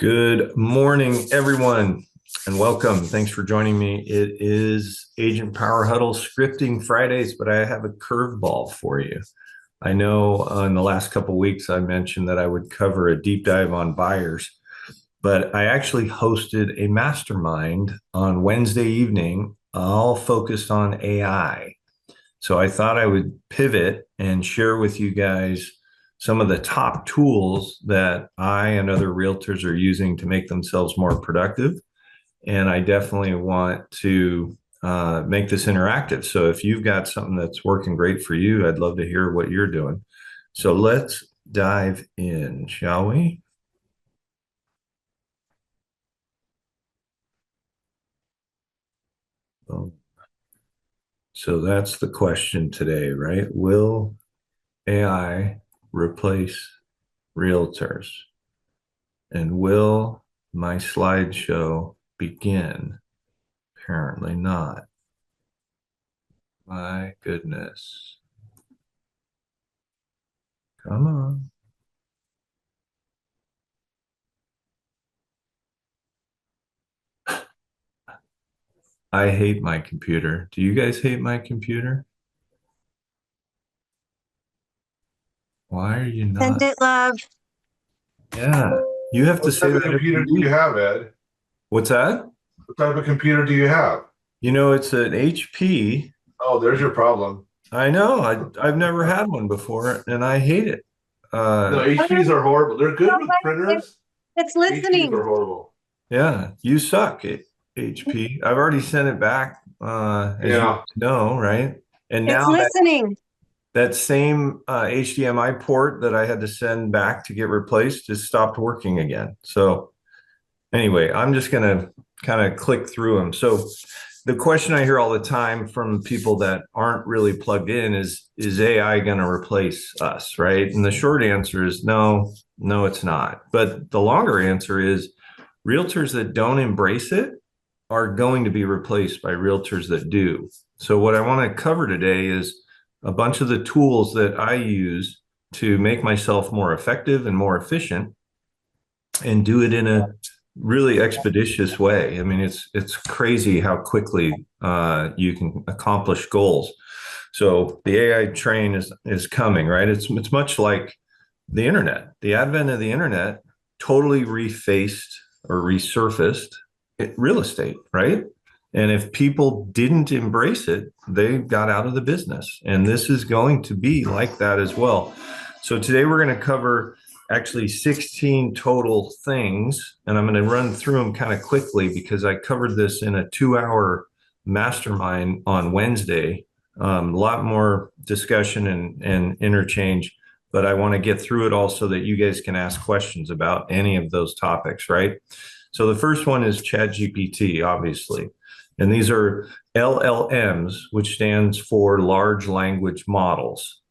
Good morning, everyone, and welcome. Thanks for joining me. It is Agent Power Huddle Scripting Fridays, but I have a curveball for you. I know in the last couple of weeks, I mentioned that I would cover a deep dive on buyers, but I actually hosted a mastermind on Wednesday evening, all focused on AI. So I thought I would pivot and share with you guys some of the top tools that I and other realtors are using to make themselves more productive. And I definitely want to make this interactive. So if you've got something that's working great for you, I'd love to hear what you're doing. So let's dive in, shall we? So that's the question today, right? Will AI replace realtors? And will my slideshow begin? Apparently not. My goodness. Come on. I hate my computer. Do you guys hate my computer? Why are you Send not? it, love. Yeah, you have to What say type of that every computer do you week. have, Ed? What's that? What type of computer do you have? It's an HP. Oh, there's your problem. I know. I've never had one before, and I hate it. No, Uh, HPs are horrible. They're good No, with but printers. it's HPs listening. are horrible. yeah, you suck at HP. I've already sent it back, as you Yeah. know, right? And It's now listening. that same HDMI port that I had to send back to get replaced just stopped working again. So anyway, I'm just going to kind of click through them. So the question I hear all the time from people that aren't really plugged in is AI going to replace us, right? And the short answer is no, no, it's not. But the longer answer is realtors that don't embrace it are going to be replaced by realtors that do. So what I want to cover today is a bunch of the tools that I use to make myself more effective and more efficient and do it in a really expeditious way. I mean, it's crazy how quickly you can accomplish goals. So the AI train is coming, right? It's much like the internet. The advent of the internet totally refaced or resurfaced real estate, right? And if people didn't embrace it, they got out of the business. And this is going to be like that as well. So today we're going to cover actually 16 total things. And I'm going to run through them kind of quickly because I covered this in a 2-hour mastermind on Wednesday. A lot more discussion and interchange, but I want to get through it all so that you guys can ask questions about any of those topics, right? So the first one is ChatGPT, obviously. And these are LLMs, which stands for large language models.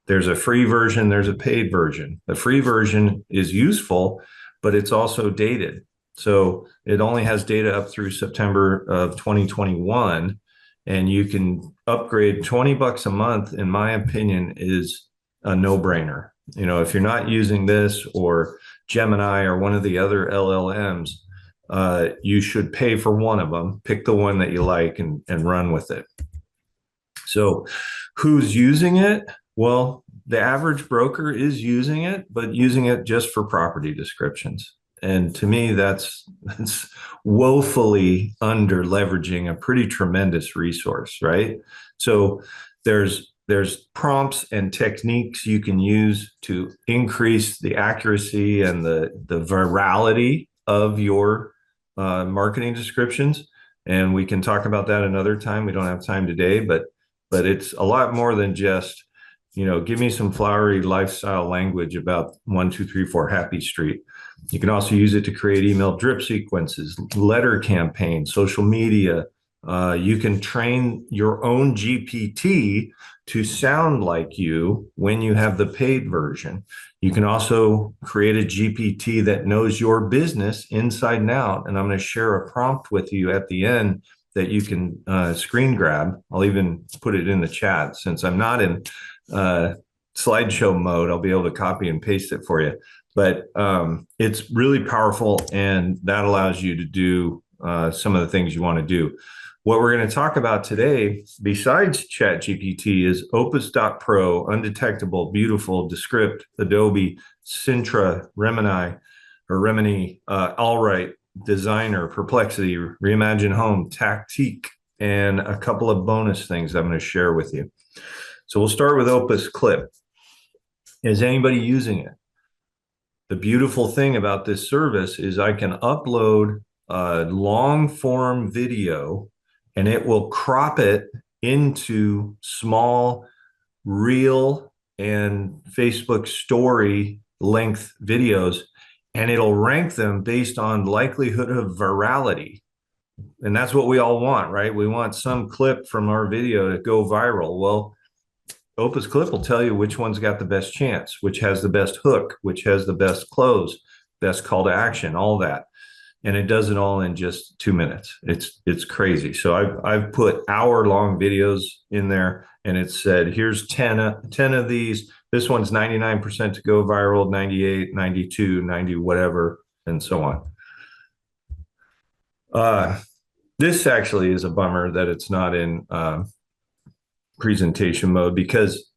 There's a free version, there's a paid version. The free version is useful, but it's also dated. So it only has data up through September of 2021, and you can upgrade $20 a month, in my opinion, is a no-brainer. If you're not using this or Gemini or one of the other LLMs, you should pay for one of them, pick the one that you like and run with it. So who's using it? Well, the average broker is using it, but using it just for property descriptions. And to me, that's woefully under leveraging a pretty tremendous resource, right? So there's prompts and techniques you can use to increase the accuracy and the virality of your marketing descriptions. And we can talk about that another time. We don't have time today, but it's a lot more than just, give me some flowery lifestyle language about 1234 Happy Street. You can also use it to create email drip sequences, letter campaigns, social media. You can train your own GPT to sound like you when you have the paid version. You can also create a GPT that knows your business inside and out. And I'm going to share a prompt with you at the end that you can screen grab. I'll even put it in the chat since I'm not in slideshow mode. I'll be able to copy and paste it for you. but it's really powerful, and that allows you to do some of the things you want to do. What we're going to talk about today, besides ChatGPT, is Opus.Pro, Undetectable, Beautiful, Descript, Adobe, Sintra, Remini, Allwrite, Designer, Perplexity, Reimagine Home, Tactique, and a couple of bonus things I'm going to share with you. So we'll start with Opus Clip. Is anybody using it? The beautiful thing about this service is I can upload a long form video and it will crop it into small reel and Facebook story length videos, and it'll rank them based on likelihood of virality. And that's what we all want, right? We want some clip from our video to go viral. Well, Opus Clip will tell you which one's got the best chance, which has the best hook, which has the best close, best call to action, all that. And it does it all in just 2 minutes. It's crazy. So I've put hour-long videos in there, and it said, here's 10 of these. This one's 99% to go viral, 98, 92, 90, whatever, and so on. This actually is a bummer that it's not in presentation mode, because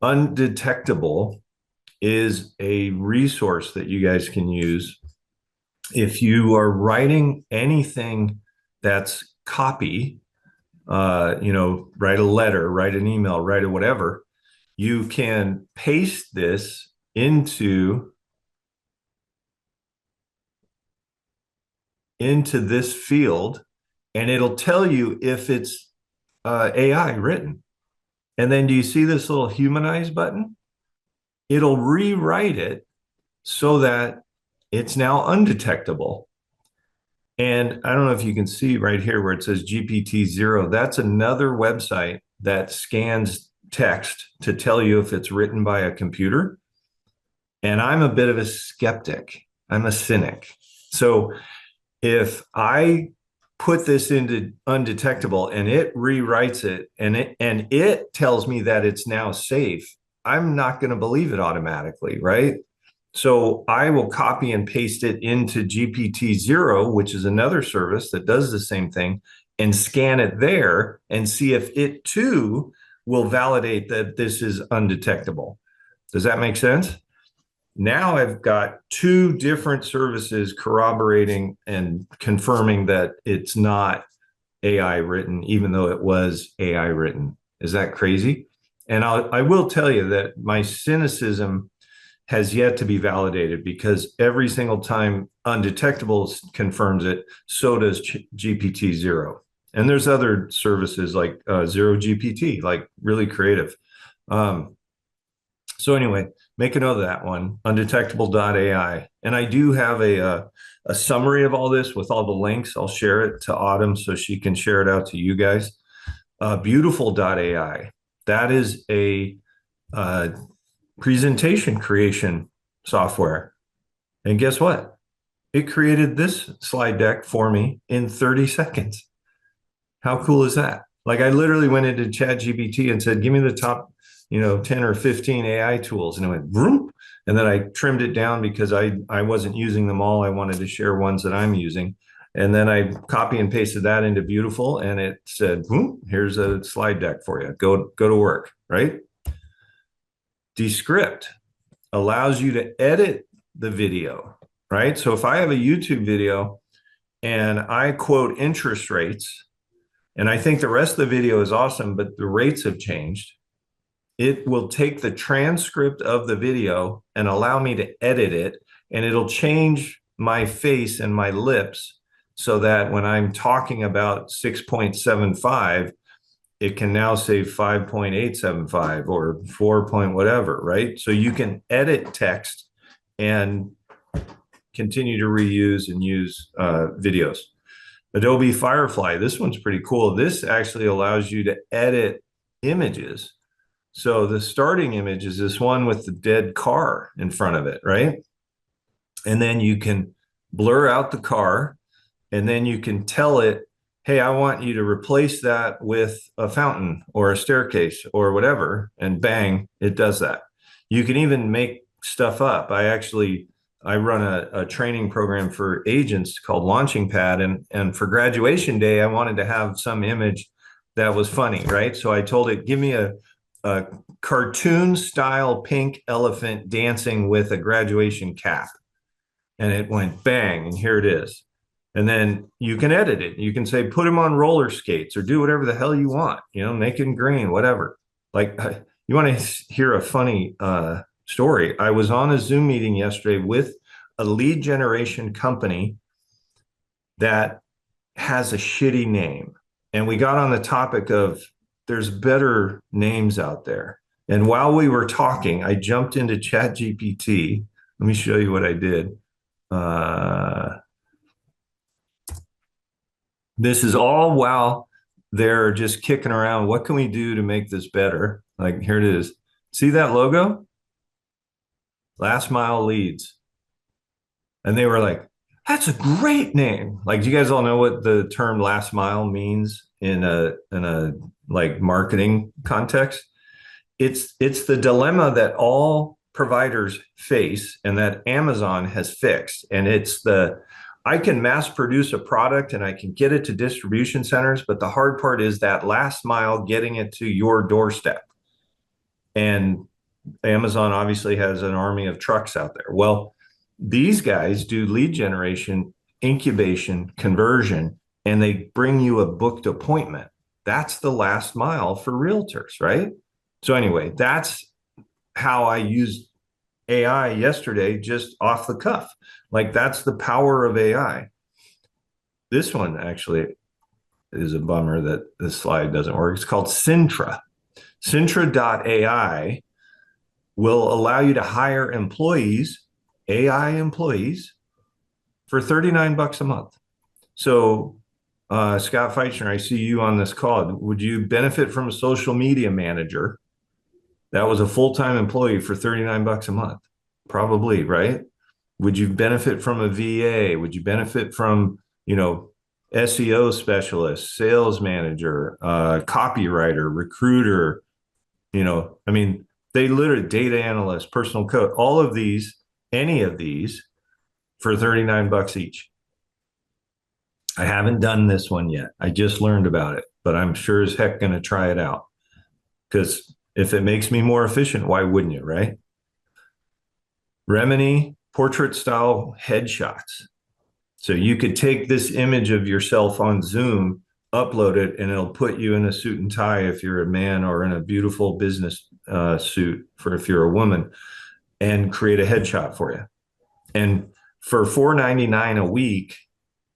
Undetectable is a resource that you guys can use if you are writing anything that's copy. Write a letter, write an email, write a whatever. You can paste this into this field, and it'll tell you if it's AI written. And then do you see this little humanize button? It'll rewrite it so that it's now undetectable. And I don't know if you can see right here where it says GPT-0. That's another website that scans text to tell you if it's written by a computer. And I'm a bit of a skeptic. I'm a cynic. So if I put this into Undetectable and it rewrites it and it tells me that it's now safe, I'm not going to believe it automatically, right? So I will copy and paste it into GPT-0, which is another service that does the same thing, and scan it there and see if it too will validate that this is undetectable. Does that make sense? Now I've got 2 different services corroborating and confirming that it's not AI written, even though it was AI written. Is that crazy? And I will tell you that my cynicism has yet to be validated, because every single time Undetectable confirms it, so does GPT-0. And there's other services like Zero GPT, like really creative. So anyway, make a note of that one, undetectable.ai. And I do have a summary of all this with all the links. I'll share it to Autumn so she can share it out to you guys. Beautiful.ai. That is a presentation creation software. And guess what? It created this slide deck for me in 30 seconds. How cool is that? Like, I literally went into ChatGPT and said, give me the top 10 or 15 AI tools. And it went, vroom. And then I trimmed it down because I wasn't using them all. I wanted to share ones that I'm using. And then I copy and pasted that into Beautiful, and it said, boom, here's a slide deck for you. Go to work, right? Descript allows you to edit the video, right? So if I have a YouTube video and I quote interest rates, and I think the rest of the video is awesome, but the rates have changed, it will take the transcript of the video and allow me to edit it, and it'll change my face and my lips so that when I'm talking about 6.75, it can now say 5.875 or 4 point whatever, right? So you can edit text and continue to reuse and use videos. Adobe Firefly, this one's pretty cool. This actually allows you to edit images. So the starting image is this one with the dead car in front of it, right? And then you can blur out the car, and then you can tell it, hey, I want you to replace that with a fountain or a staircase or whatever, and bang, it does that. You can even make stuff up. I actually I run a training program for agents called Launching Pad, and for graduation day, I wanted to have some image that was funny, right? So I told it, give me a cartoon style pink elephant dancing with a graduation cap, and it went bang, and here it is. And then you can edit it. You can say, put him on roller skates or do whatever the hell you want, make it green, whatever. Like, you want to hear a funny story? I was on a Zoom meeting yesterday with a lead generation company that has a shitty name. And we got on the topic of there's better names out there. And while we were talking, I jumped into ChatGPT. Let me show you what I did. This is all while they're just kicking around. What can we do to make this better? Like, here it is. See that logo? Last Mile Leads. And they were like, that's a great name. Like, do you guys all know what the term last mile means in a like marketing context? It's the dilemma that all providers face and that Amazon has fixed. And it's I can mass produce a product and I can get it to distribution centers, but the hard part is that last mile getting it to your doorstep. And Amazon obviously has an army of trucks out there. Well, these guys do lead generation, incubation, conversion, and they bring you a booked appointment. That's the last mile for realtors, right? So anyway, that's how I used AI yesterday, just off the cuff. Like, that's the power of AI. This one actually is a bummer that this slide doesn't work. It's called Sintra. Sintra.ai will allow you to hire employees, AI employees, for $39 a month. So, Scott Feichner, I see you on this call. Would you benefit from a social media manager that was a full-time employee for $39 a month? Probably, right? Would you benefit from a VA? Would you benefit from, SEO specialist, sales manager, copywriter, recruiter? I mean, they literally data analyst, personal coach, all of these, any of these for $39 each. I haven't done this one yet. I just learned about it, but I'm sure as heck going to try it out, because if it makes me more efficient, why wouldn't you, right? Remini portrait style headshots. So you could take this image of yourself on Zoom, upload it, and it'll put you in a suit and tie if you're a man, or in a beautiful business suit for if you're a woman, and create a headshot for you. And for $4.99 a week,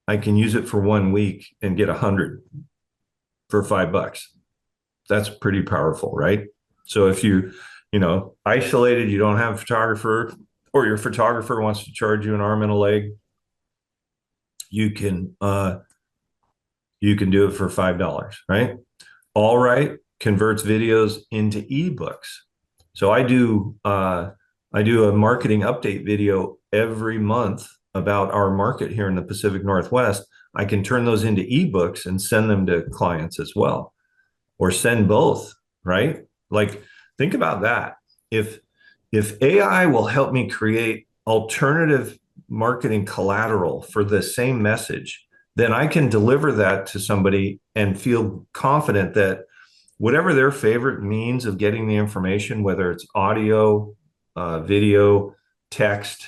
I can use it for 1 week and get 100 for $5. That's pretty powerful, right? So if isolated, you don't have a photographer, or your photographer wants to charge you an arm and a leg, you can do it for $5, right? All Right converts videos into ebooks. So I do a marketing update video every month about our market here in the Pacific Northwest. I can turn those into ebooks and send them to clients as well, or send both, right? Like, think about that. If AI will help me create alternative marketing collateral for the same message, then I can deliver that to somebody and feel confident that whatever their favorite means of getting the information, whether it's audio, video, text,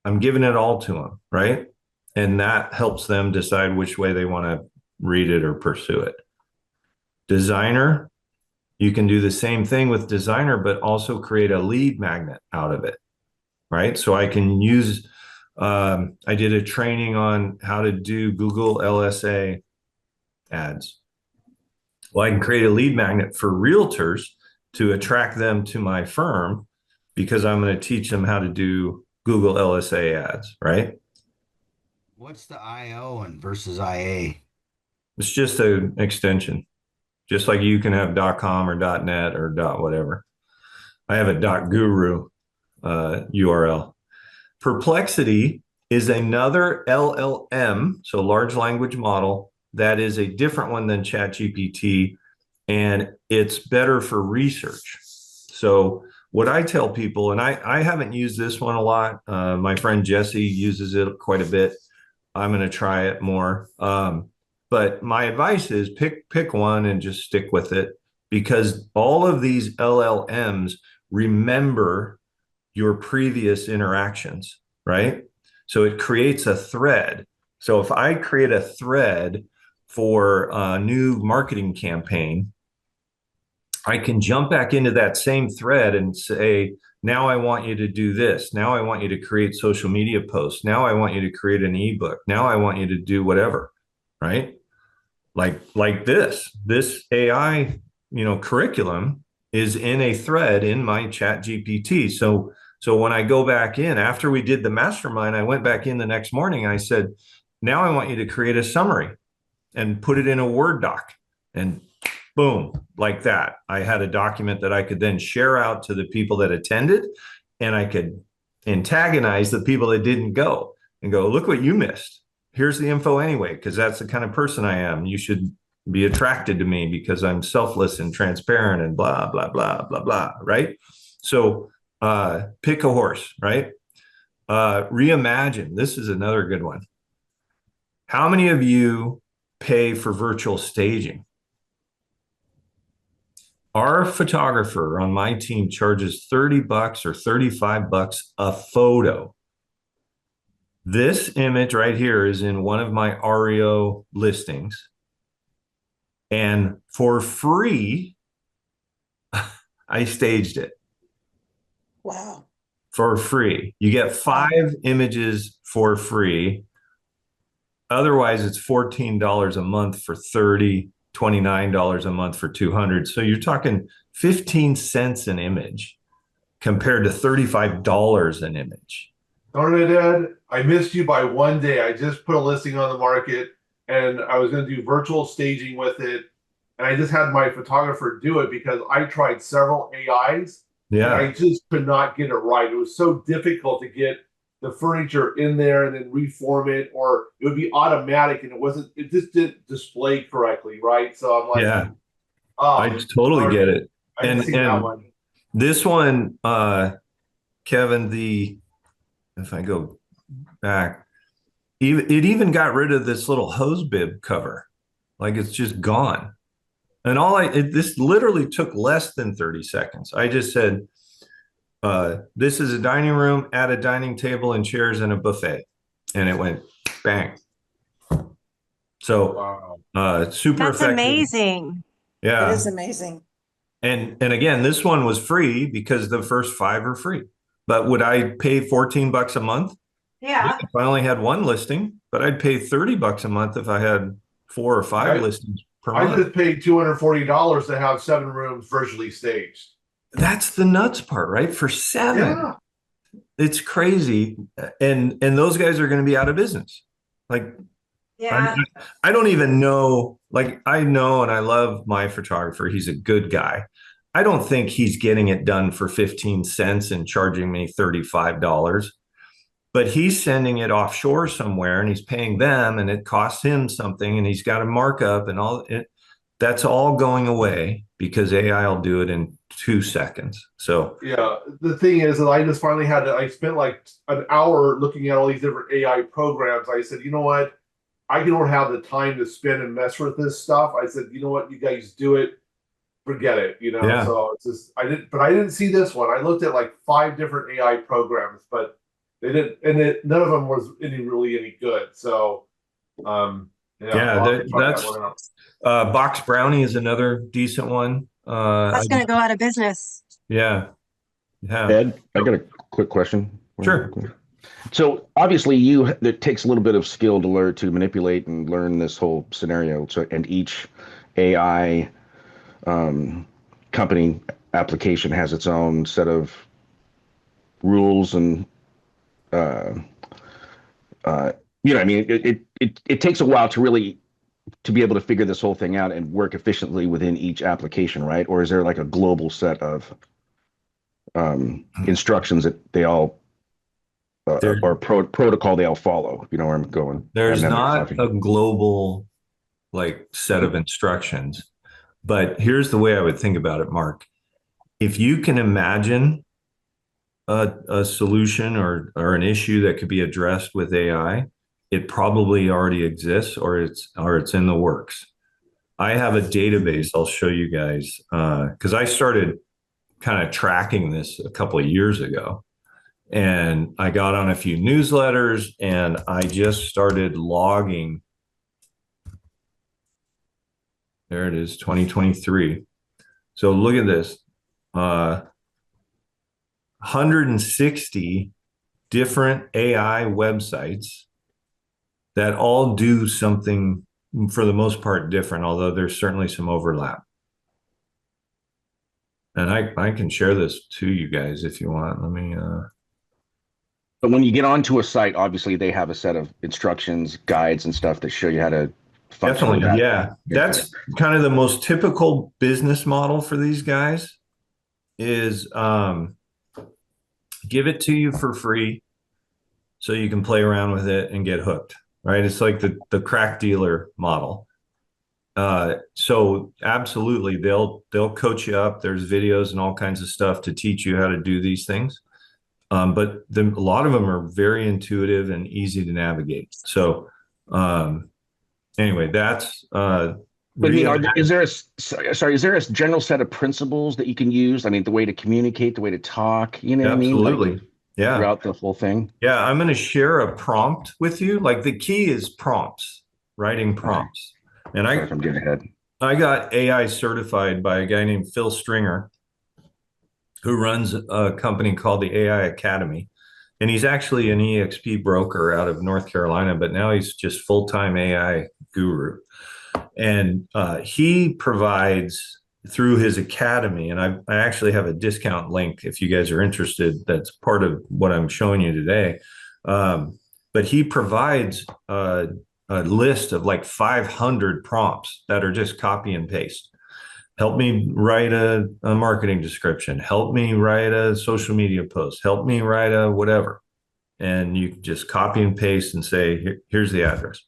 I'm giving it all to them, right? And that helps them decide which way they want to read it or pursue it. Designer, you can do the same thing with Designer, but also create a lead magnet out of it, right? So I can use, I did a training on how to do Google LSA ads. Well, I can create a lead magnet for realtors to attract them to my firm, because I'm going to teach them how to do Google LSA ads, right? What's the IO and versus IA? It's just an extension, just like you can have .com or .net or whatever. I have a .guru URL. Perplexity is another LLM, so large language model, that is a different one than ChatGPT, and it's better for research. So what I tell people, and I haven't used this one a lot. My friend Jesse uses it quite a bit. I'm going to try it more. But my advice is pick one and just stick with it, because all of these LLMs remember your previous interactions, right? So it creates a thread. So if I create a thread for a new marketing campaign, I can jump back into that same thread and say, now I want you to do this. Now I want you to create social media posts. Now I want you to create an ebook. Now I want you to do whatever, right? Like this AI, curriculum is in a thread in my chat GPT. So when I go back in after we did the mastermind, I went back in the next morning. I said, now I want you to create a summary and put it in a Word doc, and boom, like that. I had a document that I could then share out to the people that attended, and I could antagonize the people that didn't go and go, look what you missed. Here's the info anyway, because that's the kind of person I am. You should be attracted to me because I'm selfless and transparent and blah, blah, blah, blah, blah, right? So pick a horse, right? Reimagine. This is another good one. How many of you pay for virtual staging? Our photographer on my team charges $30 or $35 a photo. This image right here is in one of my REO listings. And for free, I staged it. Wow. For free. You get 5 images for free. Otherwise, it's $14 a month for 30, $29 a month for 200. So you're talking 15 cents an image compared to $35 an image. Darn it, Ed. I missed you by one day. I just put a listing on the market and I was going to do virtual staging with it. And I just had my photographer do it because I tried several AIs. Yeah. And I just could not get it right. It was so difficult to get the furniture in there and then reform it, or it would be automatic and it just didn't display correctly, right? So I'm like, yeah, oh, I totally get it. I didn't see that one. This one, Kevin, if I go back, it even got rid of this little hose bib cover. Like, it's just gone. And this literally took less than 30 seconds. I just said, this is a dining room, add a dining table and chairs and a buffet. And it went bang. So super That's effective. amazing. Yeah. It is amazing. And again, this one was free because the first 5 are free. But would I pay $14 a month? Yeah. If I only had one listing, but I'd pay $30 a month if I had 4 or 5 listings per month. I just paid $240 to have 7 rooms virtually staged. That's the nuts part, right? For 7. Yeah. It's crazy. And those guys are going to be out of business. Like, Yeah. I don't even know. Like, I know and I love my photographer. He's a good guy. I don't think he's getting it done for 15 cents and charging me $35. But he's sending it offshore somewhere and he's paying them and it costs him something and he's got a markup and all it. That's all going away because AI will do it in 2 seconds. So yeah, the thing is that I just finally I spent like an hour looking at all these different AI programs. I said, you know what? I don't have the time to spend and mess with this stuff. I said, you know what? You guys do it. Forget it. Yeah. So it's just, I didn't see this one. I looked at like 5 different AI programs, but they didn't, and none of them was really any good. So, that's Box Brownie is another decent one. That's going to go out of business. Yeah. Ed, I got a quick question. Sure. So obviously it takes a little bit of skill to learn to manipulate and learn this whole scenario. So, and each AI company application has its own set of rules and it takes a while to be able to figure this whole thing out and work efficiently within each application, right? Or is there like a global set of instructions that they all or protocol they all follow? You know where I'm going? There's not a global set of instructions, but here's the way I would think about it, Mark. if you can imagine a solution or an issue that could be addressed with AI, it probably already exists or it's in the works. I have a database I'll show you guys because I started kind of tracking this a couple of years ago. And I got on a few newsletters and I just started logging. There it is, 2023. So look at this. 160 different AI websites that all do something for the most part different, although there's certainly some overlap. And I can share this to you guys if you want. Let me But when you get onto a site, obviously they have a set of instructions, guides, and stuff that show you how to function with definitely, that. yeah. That's kind of the most typical business model for these guys is give it to you for free so you can play around with it and get hooked, right? It's like the crack dealer model. So absolutely, they'll coach you up. There's videos and all kinds of stuff to teach you how to do these things. But a lot of them are very intuitive and easy to navigate. So anyway, that's But I mean, is there a general set of principles that you can use? I mean, the way to communicate, the way to talk, you know what I mean? absolutely. Like Yeah. throughout the whole thing. Yeah. I'm going to share a prompt with you. Like the key is prompts, writing prompts. And Sorry if I'm getting ahead. I got AI certified by a guy named Phil Stringer, who runs a company called the AI Academy. And he's actually an EXP broker out of North Carolina, but now he's just full-time AI guru. And he provides through his academy, and I actually have a discount link if you guys are interested. That's part of what I'm showing you today. But he provides a list of like 500 prompts that are just copy and paste. Help me write a marketing description. Help me write a social media post. Help me write a whatever. And you just copy and paste and say, here's the address.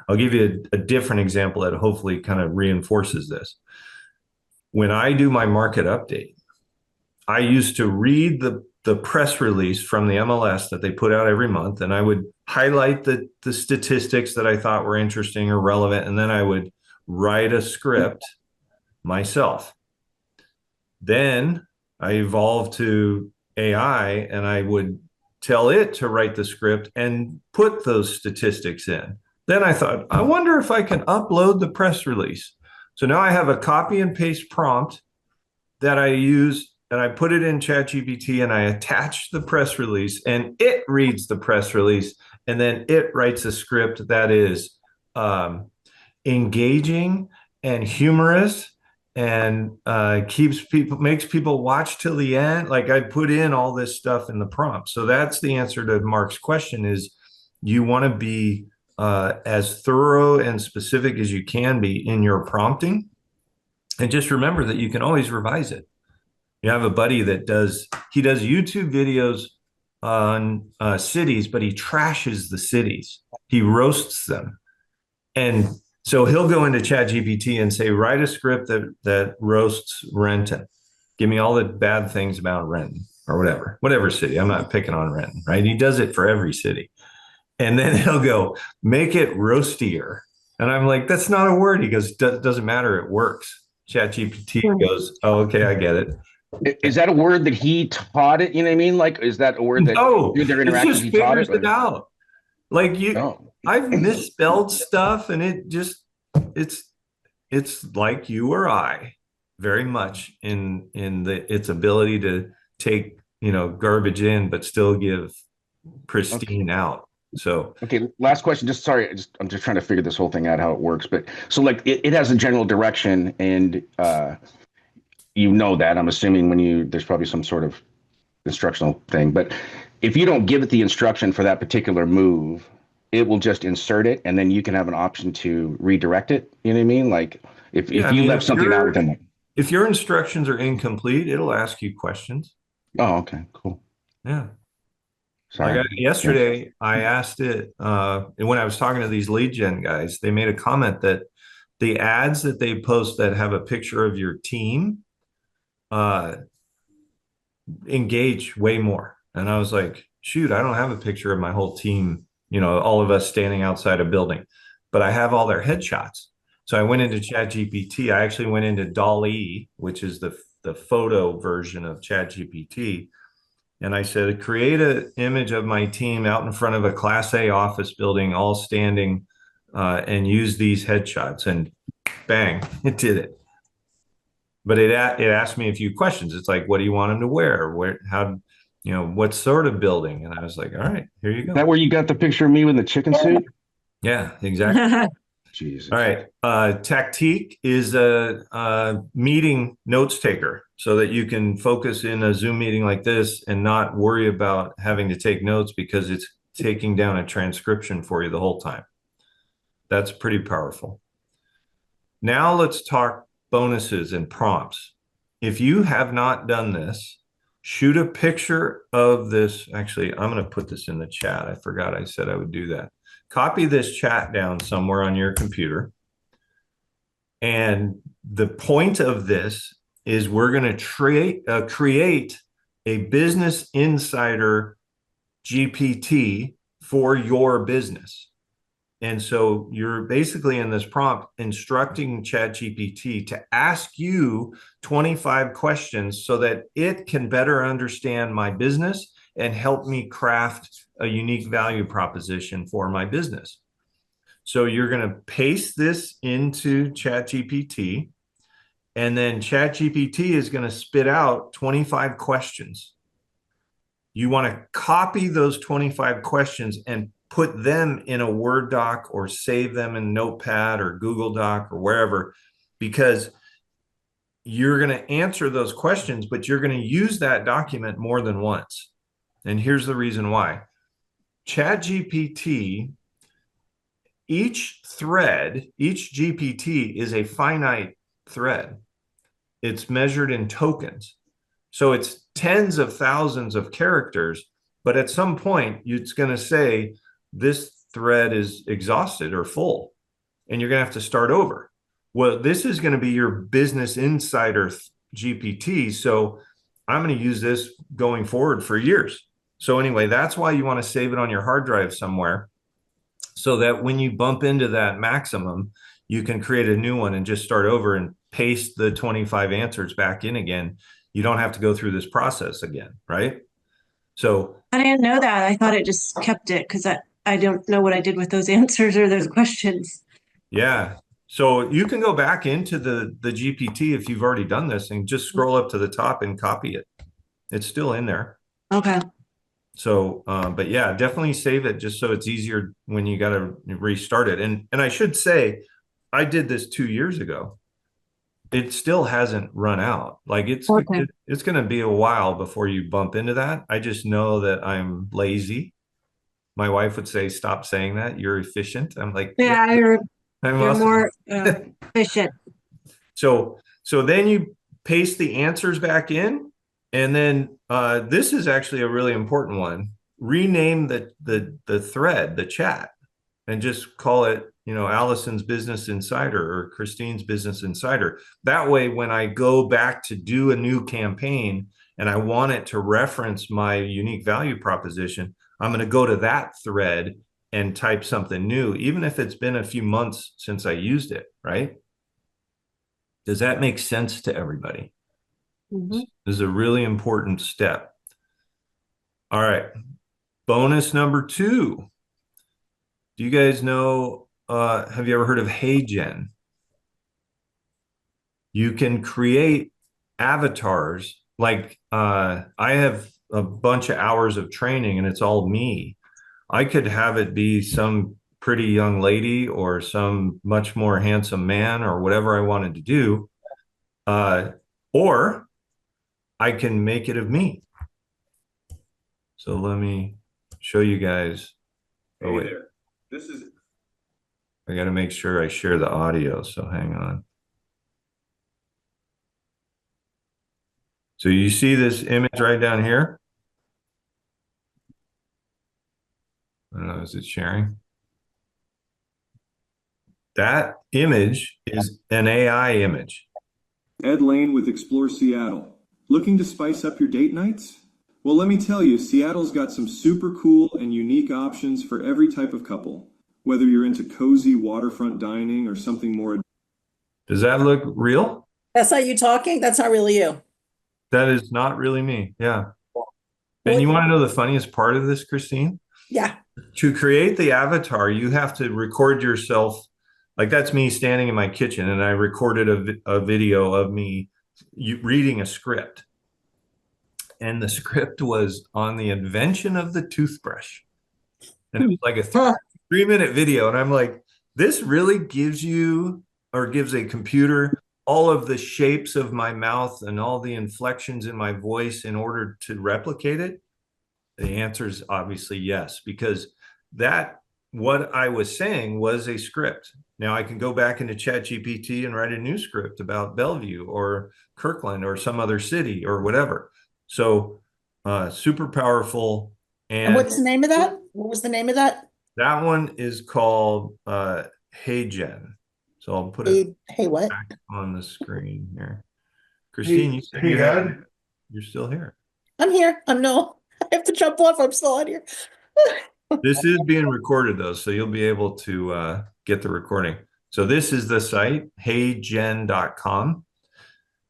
I'll give you a different example that hopefully kind of reinforces this. When I do my market update, I used to read the press release from the MLS that they put out every month, and I would highlight the statistics that I thought were interesting or relevant, and then I would write a script myself. Then I evolved to AI, and I would tell it to write the script and put those statistics in. Then I thought, I wonder if I can upload the press release. So now I have a copy and paste prompt that I use, and I put it in ChatGPT and I attach the press release, and it reads the press release, and then it writes a script that is engaging and humorous and makes people watch till the end. Like I put in all this stuff in the prompt. So that's the answer to Mark's question is you want to be as thorough and specific as you can be in your prompting. And just remember that you can always revise it. You have a buddy that does YouTube videos on cities, but he trashes the cities. He roasts them. And so he'll go into ChatGPT and say, write a script that roasts Renton. Give me all the bad things about Renton or whatever city. I'm not picking on Renton, right? He does it for every city. And then he'll go, make it roastier. And I'm like, that's not a word. He goes, doesn't matter. It works. ChatGPT goes, oh, okay, I get it. Is that a word that he taught it? You know what I mean? Like, is that a word that through their interactions it just he taught figures it out? Like I've misspelled stuff, and it's like you or I, very much in its ability to take garbage in, but still give pristine out. So okay, last question. I'm just trying to figure this whole thing out how it works. But so like it has a general direction, and you know that I'm assuming there's probably some sort of instructional thing. But if you don't give it the instruction for that particular move, it will just insert it, and then you can have an option to redirect it. You know what I mean? Like if you left something out within it. If your instructions are incomplete, it'll ask you questions. Oh, okay, cool. Yeah. Sorry. Like yesterday, I asked it, and when I was talking to these lead gen guys, they made a comment that the ads that they post that have a picture of your team, engage way more. And I was like, shoot, I don't have a picture of my whole team, all of us standing outside a building, but I have all their headshots. So I went into ChatGPT. I actually went into DALL-E, which is the photo version of ChatGPT. And I said, create an image of my team out in front of a Class A office building, all standing, and use these headshots. And bang, it did it. But it asked me a few questions. It's like, what do you want them to wear? What sort of building? And I was like, all right, here you go. That where you got the picture of me with the chicken suit? Yeah, exactly. Jesus. All right. Tactique is a meeting notes taker so that you can focus in a Zoom meeting like this and not worry about having to take notes because it's taking down a transcription for you the whole time. That's pretty powerful. Now let's talk bonuses and prompts. If you have not done this, shoot a picture of this. Actually, I'm going to put this in the chat. I forgot I said I would do that. Copy this chat down somewhere on your computer. And the point of this is we're going to create a business insider GPT for your business. And so you're basically in this prompt instructing ChatGPT to ask you 25 questions so that it can better understand my business and help me craft a unique value proposition for my business. So you're going to paste this into ChatGPT, and then ChatGPT is going to spit out 25 questions. You want to copy those 25 questions and put them in a Word doc or save them in Notepad or Google Doc or wherever, because you're going to answer those questions, but you're going to use that document more than once. And here's the reason why. ChatGPT, each thread, each GPT is a finite thread. It's measured in tokens. So it's tens of thousands of characters, but at some point it's going to say this thread is exhausted or full, and you're going to have to start over. Well, this is going to be your business insider GPT. So I'm going to use this going forward for years. So anyway, that's why you want to save it on your hard drive somewhere so that when you bump into that maximum, you can create a new one and just start over and paste the 25 answers back in again. You don't have to go through this process again, right? So I didn't know that. I thought it just kept it because I don't know what I did with those answers or those questions. yeah. So you can go back into the GPT if you've already done this and just scroll up to the top and copy it. It's still in there. Okay. So, but yeah, definitely save it just so it's easier when you got to restart it. And I should say, I did this 2 years ago. It still hasn't run out. Like it's Okay. it's going to be a while before you bump into that. I just know that I'm lazy. My wife would say, "Stop saying that. You're efficient." I'm like, Yeah, I'm you're awesome. more efficient. So then you paste the answers back in, and then this is actually a really important one. Rename the thread, the chat, and just call it, Allison's Business Insider or Christine's Business Insider. That way, when I go back to do a new campaign and I want it to reference my unique value proposition, I'm going to go to that thread and type something new, even if it's been a few months since I used it, right? Does that make sense to everybody? Mm-hmm. This is a really important step. All right. Bonus number 2. Do you guys know, have you ever heard of HeyGen? You can create avatars. Like I have a bunch of hours of training and it's all me. I could have it be some pretty young lady or some much more handsome man or whatever I wanted to do. Or I can make it of me. So let me show you guys. Oh, wait. There. This is I got to make sure I share the audio. So hang on. So you see this image right down here? I don't know, is it sharing? That image is an AI image. Ed Laine with Explore Seattle. Looking to spice up your date nights? Well, let me tell you, Seattle's got some super cool and unique options for every type of couple. Whether you're into cozy waterfront dining or something more. Does that look real? That's not you talking? That's not really you. That is not really me. Yeah. And Well, you want to know the funniest part of this, Christine? Yeah. To create the avatar, you have to record yourself. Like that's me standing in my kitchen, and I recorded a video of me reading a script. And the script was on the invention of the toothbrush. And it was like a 3 minute video. And I'm like, this really gives you, or gives a computer, all of the shapes of my mouth and all the inflections in my voice in order to replicate it? The answer is obviously yes, because what I was saying was a script. Now I can go back into ChatGPT and write a new script about Bellevue or Kirkland or some other city or whatever. So super powerful. And what's the name of that? What was the name of that? That one is called Hey Jen. So I'll put it Hey, what? back on the screen here. Christine, you said you're still here. I'm here. I have to jump off. I'm still on here. This is being recorded though, so you'll be able to get the recording. So this is the site, heygen.com.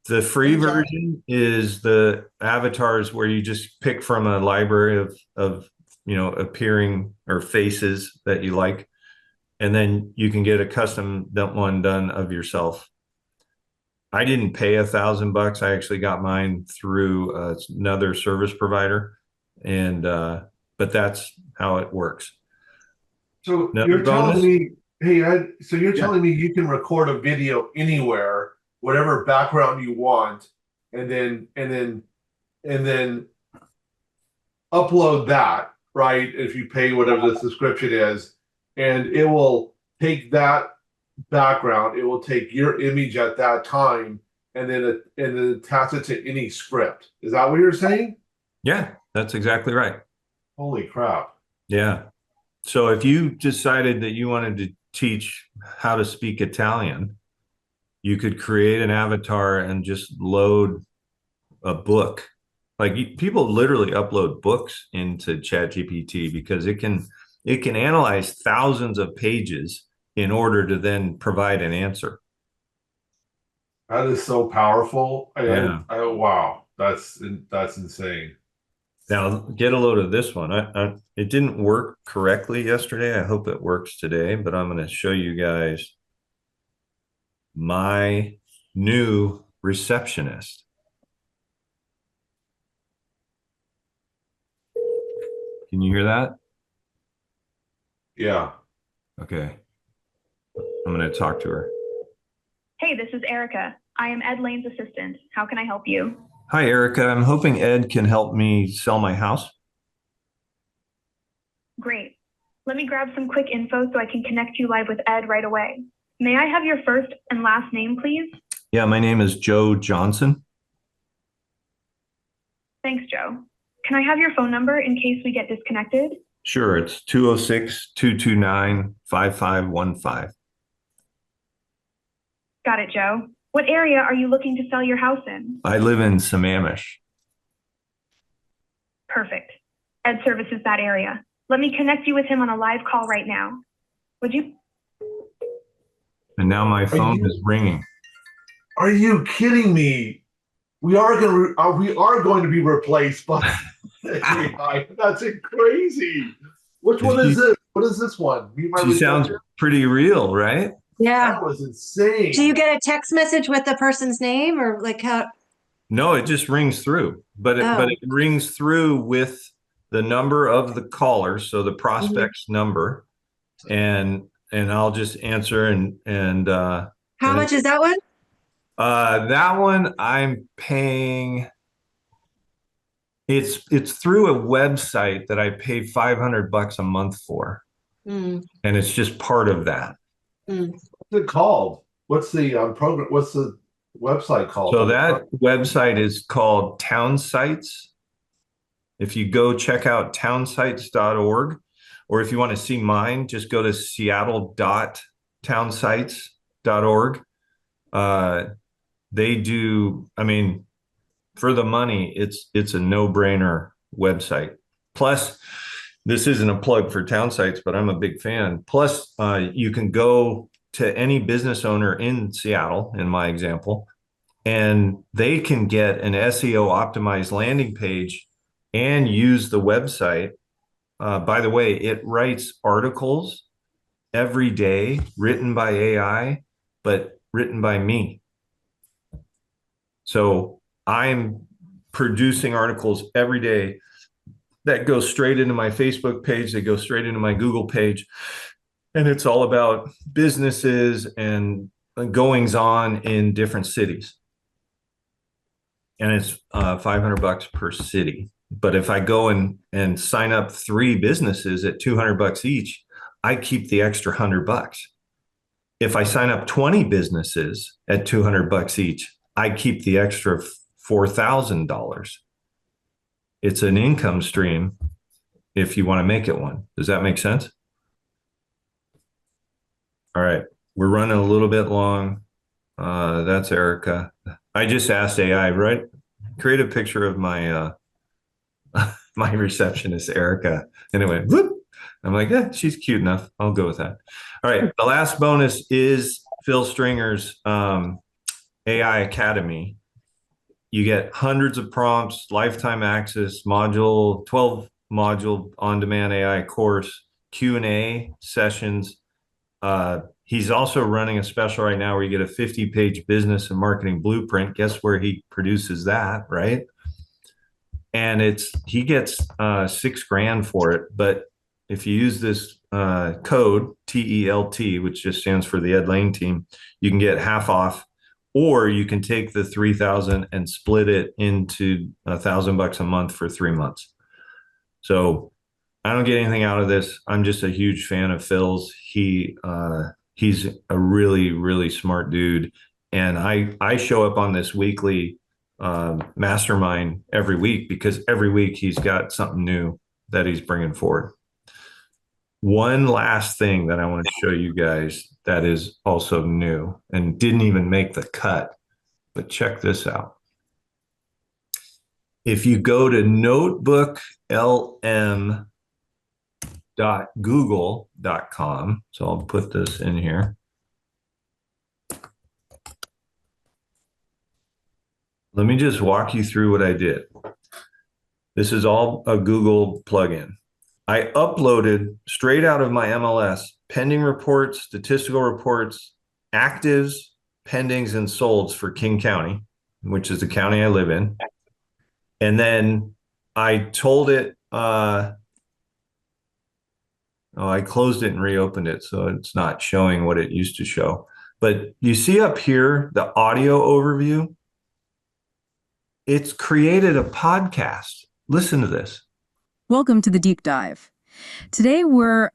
The free version is the avatars where you just pick from a library of appearing or faces that you like. And then you can get a custom one done of yourself. I didn't pay $1,000. I actually got mine through another service provider. And but that's how it works. So you're telling me, hey Ed, so you're telling me you can record a video anywhere, whatever background you want, and then upload that, right? If you pay whatever the subscription is, and it will take that background, it will take your image at that time, and then attach it to any script. Is that what you're saying? Yeah, that's exactly right. Holy crap. Yeah. So if you decided that you wanted to teach how to speak Italian, you could create an avatar and just load a book. Like people literally upload books into ChatGPT because it can analyze thousands of pages in order to then provide an answer. That is so powerful. Wow, that's insane. Now get a load of this one. It didn't work correctly yesterday. I hope it works today, but I'm going to show you guys my new receptionist. Can you hear that? Yeah. Okay. I'm going to talk to her. Hey, this is Erica. I am Ed Laine's assistant. How can I help you? Hi, Erica. I'm hoping Ed can help me sell my house. Great. Let me grab some quick info so I can connect you live with Ed right away. May I have your first and last name, please? Yeah, my name is Joe Johnson. Thanks, Joe. Can I have your phone number in case we get disconnected? Sure, it's 206-229-5515. Got it, Joe. What area are you looking to sell your house in? I live in Sammamish. Perfect. Ed services that area. Let me connect you with him on a live call right now. Would you? And now my phone is ringing. Are you kidding me? We are going to be replaced by AI. That's crazy. Which one is this? What is this one? She sounds pretty real, right? Yeah. That was insane. Do you get a text message with the person's name or like how? No, it just rings through, but it rings through with the number of the caller, so the prospect's number, and I'll just answer and How much is that one? That one I'm paying. It's through a website that I pay $500 a month for, and it's just part of that. What's it called? What's the program? What's the website called? So that website is called Town Sites. If you go check out townsites.org, or if you want to see mine, just go to seattle.townsites.org. They do, I mean, for the money, it's a no-brainer website. Plus, this isn't a plug for town sites, but I'm a big fan. Plus, you can go to any business owner in Seattle, in my example, and they can get an SEO optimized landing page and use the website. By the way, it writes articles every day written by AI, but written by me. So I'm producing articles every day that go straight into my Facebook page, that go straight into my Google page. And it's all about businesses and goings on in different cities. And it's $500 per city. But if I go and sign up 3 businesses at $200 each, I keep the extra $100. If I sign up 20 businesses at $200 each, I keep the extra $4,000. It's an income stream if you want to make it one. Does that make sense? All right. We're running a little bit long. That's Erica. I just asked AI, right? Create a picture of my my receptionist, Erica. And it went, whoop. I'm like, yeah, she's cute enough. I'll go with that. All right. The last bonus is Phil Stringer's AI Academy. You get hundreds of prompts, lifetime access, 12 module on-demand AI course, Q&A sessions. He's also running a special right now where you get a 50-page business and marketing blueprint. Guess where he produces that, right? And he gets $6,000 for it. But if you use this code TELT, which just stands for the Ed Laine team, you can get half off, or you can take the $3,000 and split it into $1,000 a month for 3 months. So I don't get anything out of this. I'm just a huge fan of Phil's. He's a really, really smart dude. And I show up on this weekly mastermind every week because every week he's got something new that he's bringing forward. One last thing that I want to show you guys that is also new and didn't even make the cut, but check this out. If you go to notebooklm.google.com, so I'll put this in here. Let me just walk you through what I did. This is all a Google plugin. I uploaded straight out of my MLS pending reports, statistical reports, actives, pendings, and solds for King County, which is the county I live in. And then I told it, I closed it and reopened it, so it's not showing what it used to show. But you see up here, the audio overview, it's created a podcast. Listen to this. Welcome to the deep dive. Today, we're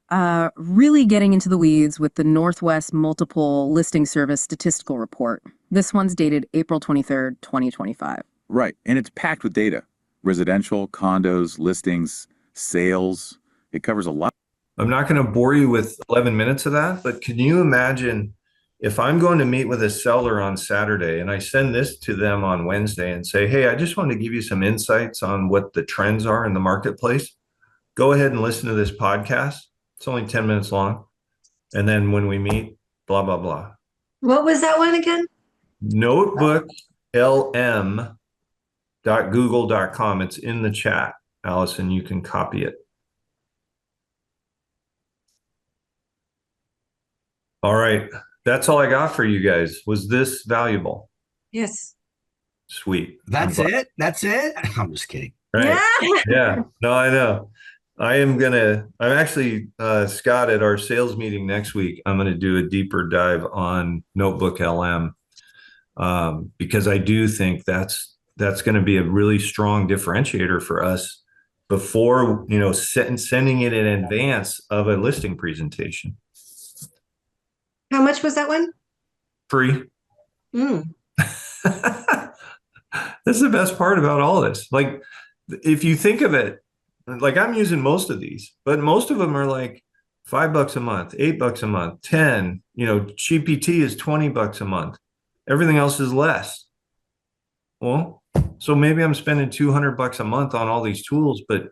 really getting into the weeds with the Northwest Multiple Listing Service Statistical Report. This one's dated April 23rd, 2025. Right, and it's packed with data. Residential, condos, listings, sales. It covers a lot. I'm not going to bore you with 11 minutes of that, but can you imagine if I'm going to meet with a seller on Saturday and I send this to them on Wednesday and say, hey, I just want to give you some insights on what the trends are in the marketplace. Go ahead and listen to this podcast. It's only 10 minutes long. And then when we meet, blah, blah, blah. What was that one again? notebooklm.google.com. It's in the chat, Allison. You can copy it. All right. That's all I got for you guys. Was this valuable? Yes. Sweet. That's it? That's it? I'm just kidding. Right. Yeah. No, I know. I'm actually, Scott, at our sales meeting next week, I'm going to do a deeper dive on Notebook LM because I do think that's going to be a really strong differentiator for us before, sending it in advance of a listing presentation. How much was that one? Free. Mm. That's the best part about all this. Like, if you think of it, like I'm using most of these, but most of them are like $5 a month, $8 a month, 10, GPT is $20 a month. Everything else is less. Well, So maybe I'm spending $200 a month on all these tools, but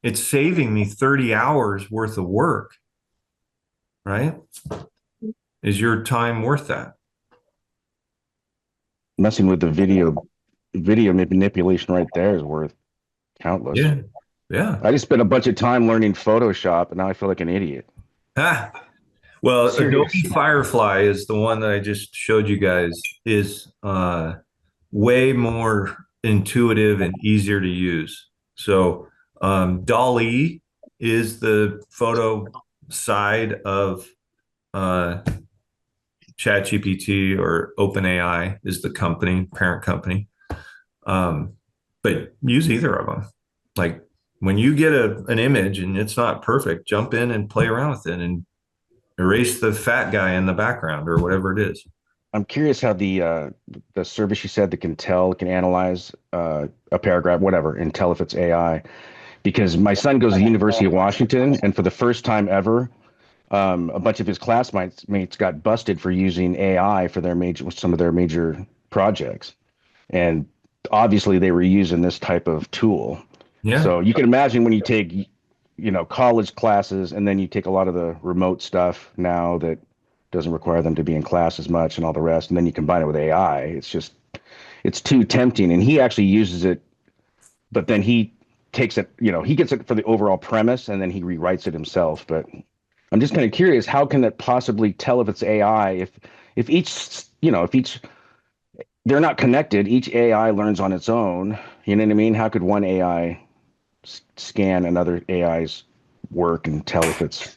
it's saving me 30 hours worth of work, right? Is your time worth that? Messing with the video manipulation right there is worth countless. Yeah. Yeah. I just spent a bunch of time learning Photoshop, and now I feel like an idiot. Ah, well, Serious. Adobe Firefly is the one that I just showed you guys, is way more intuitive and easier to use. So DALL-E is the photo side of ChatGPT, or OpenAI is the company, parent company. But use either of them. Like when you get an image and it's not perfect, jump in and play around with it and erase the fat guy in the background or whatever it is. I'm curious how the service you said that can analyze a paragraph, whatever, and tell if it's AI. Because my son goes to the University of Washington, and for the first time ever, a bunch of his classmates got busted for using AI for some of their major projects, and obviously they were using this type of tool. Yeah. So you can imagine when you take, college classes, and then you take a lot of the remote stuff now that doesn't require them to be in class as much and all the rest, and then you combine it with AI. It's too tempting. And he actually uses it, but then he takes it, he gets it for the overall premise, and then he rewrites it himself. But I'm just kind of curious, how can it possibly tell if it's AI if each they're not connected, each AI learns on its own. You know what I mean? How could one AI scan another AI's work and tell if it's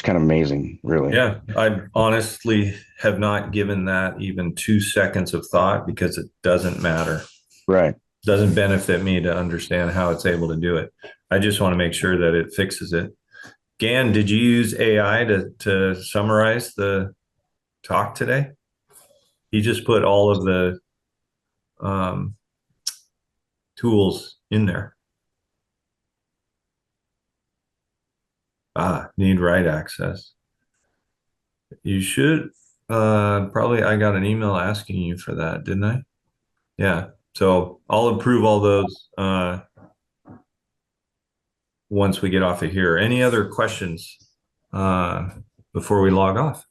kind of amazing, really. Yeah, I honestly have not given that even 2 seconds of thought, because it doesn't matter. Right. It doesn't benefit me to understand how it's able to do it. I just want to make sure that it fixes it. Gan, did you use AI to summarize the talk today? He just put all of the tools in there. Need write access. You should probably, I got an email asking you for that, didn't I? Yeah. So I'll approve all those once we get off of here. Any other questions before we log off?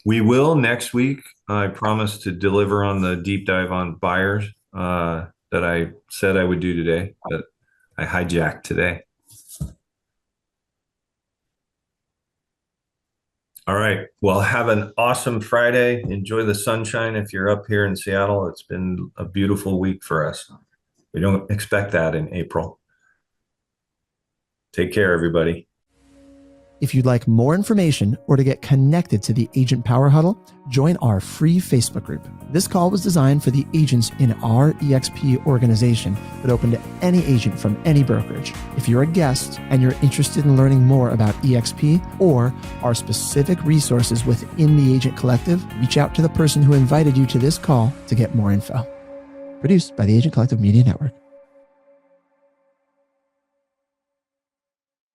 We will next week. I promise to deliver on the deep dive on buyers that I said I would do today, that I hijacked today. All right. Well, have an awesome Friday. Enjoy the sunshine if you're up here in Seattle. It's been a beautiful week for us. We don't expect that in April. Take care, everybody. If you'd like more information or to get connected to the Agent Power Huddle, join our free Facebook group. This call was designed for the agents in our EXP organization, but open to any agent from any brokerage. If you're a guest and you're interested in learning more about EXP or our specific resources within the Agent Collective, reach out to the person who invited you to this call to get more info. Produced by the Agent Collective Media Network.